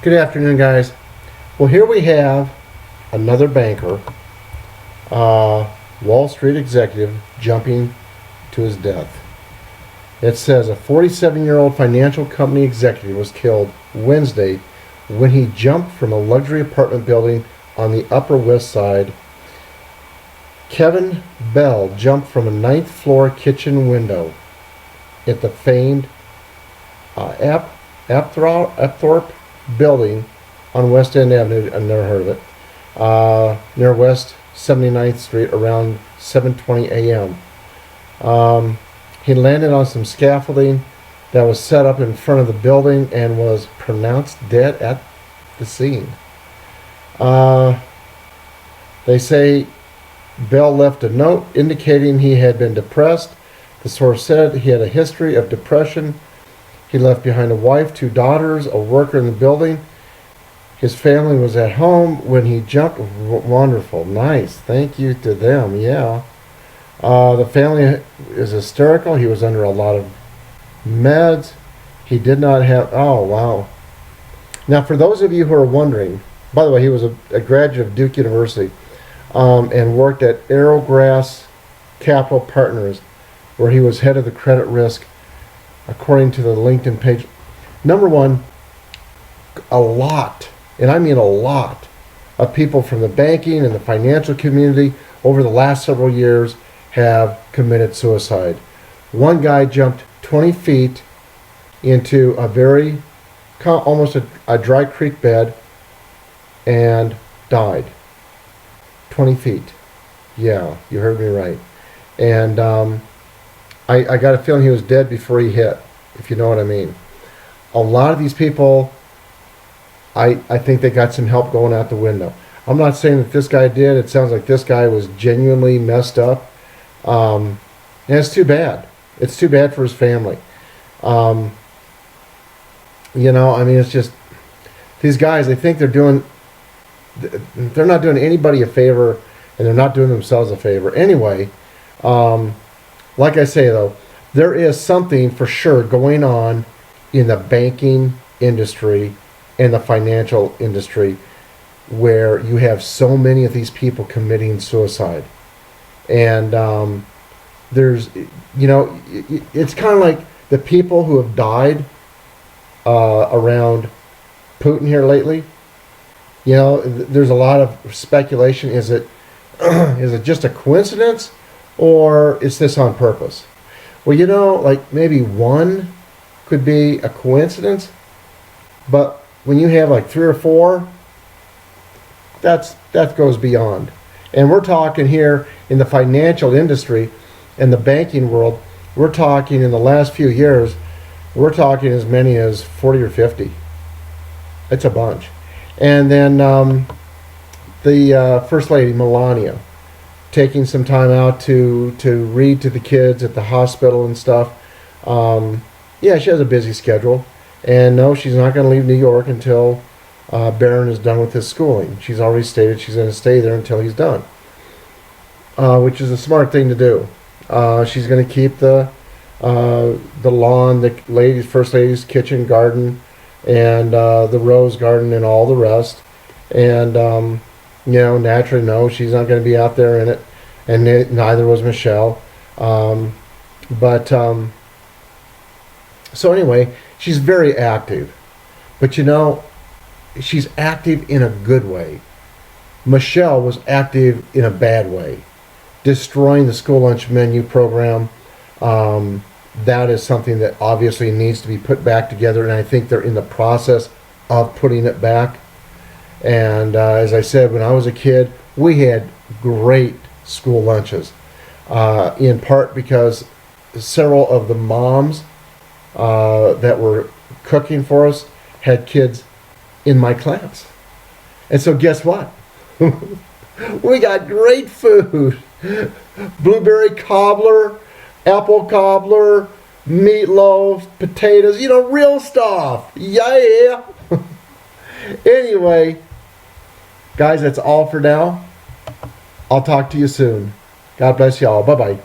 Good afternoon, guys. Well, here we have another banker, Wall Street executive, jumping to his death. It says a 47-year-old financial company executive was killed Wednesday when he jumped from a luxury apartment building on the Upper West Side. Kevin Bell jumped from a ninth floor kitchen window at the famed Apthorpe building on West End Avenue. I've never heard of it. Near West 79th Street around 7:20 a.m. He landed on some scaffolding that was set up in front of the building and was pronounced dead at the scene. They say Bell left a note indicating he had been depressed. The source said he had a history of depression. He left behind a wife, 2 daughters, a worker in the building. His family was at home when he jumped. Wonderful. Nice. Thank you to them. Yeah. The family is hysterical. He was under a lot of meds. He did not have... Oh, wow. Now, for those of you who are wondering, by the way, he was a graduate of Duke University and worked at Arrowgrass Capital Partners, where he was head of the credit risk, according to the LinkedIn page. Number one, a lot, and I mean a lot, of people from the banking and the financial community over the last several years have committed suicide. One guy jumped 20 feet into a almost a dry creek bed and died. 20 feet. Yeah, you heard me right. And I got a feeling he was dead before he hit, if you know what I mean. A lot of these people, I think they got some help going out the window. I'm not saying that this guy did. It sounds like this guy was genuinely messed up. And it's too bad. It's too bad for his family. It's just, these guys, they think they're not doing anybody a favor, and they're not doing themselves a favor. Anyway, like I say, though, there is something for sure going on in the banking industry and the financial industry where you have so many of these people committing suicide. And there's, it's kind of like the people who have died around Putin here lately. There's a lot of speculation. Is it just a coincidence, or is this on purpose? Well, like maybe one could be a coincidence, but when you have like 3 or 4, that goes beyond. And we're talking here in the financial industry and the banking world, we're talking in the last few years, we're talking as many as 40 or 50. It's a bunch. And then the First Lady, Melania, taking some time out to read to the kids at the hospital and stuff. She has a busy schedule. And no, she's not going to leave New York until Barron is done with his schooling. She's already stated she's going to stay there until he's done, which is a smart thing to do. She's going to keep the lawn, the First Lady's kitchen garden, and the rose garden and all the rest. And naturally, no, she's not going to be out there in it, and neither was Michelle. So anyway, she's very active, but she's active in a good way. Michelle was active in a bad way, destroying the school lunch menu program. That is something that obviously needs to be put back together, and I think they're in the process of putting it back. And as I said, when I was a kid, we had great school lunches, in part because several of the moms that were cooking for us had kids in my class. And so guess what? We got great food. Blueberry cobbler, apple cobbler, meatloaf, potatoes, real stuff. Yeah. Anyway, guys, that's all for now. I'll talk to you soon. God bless y'all. Bye-bye.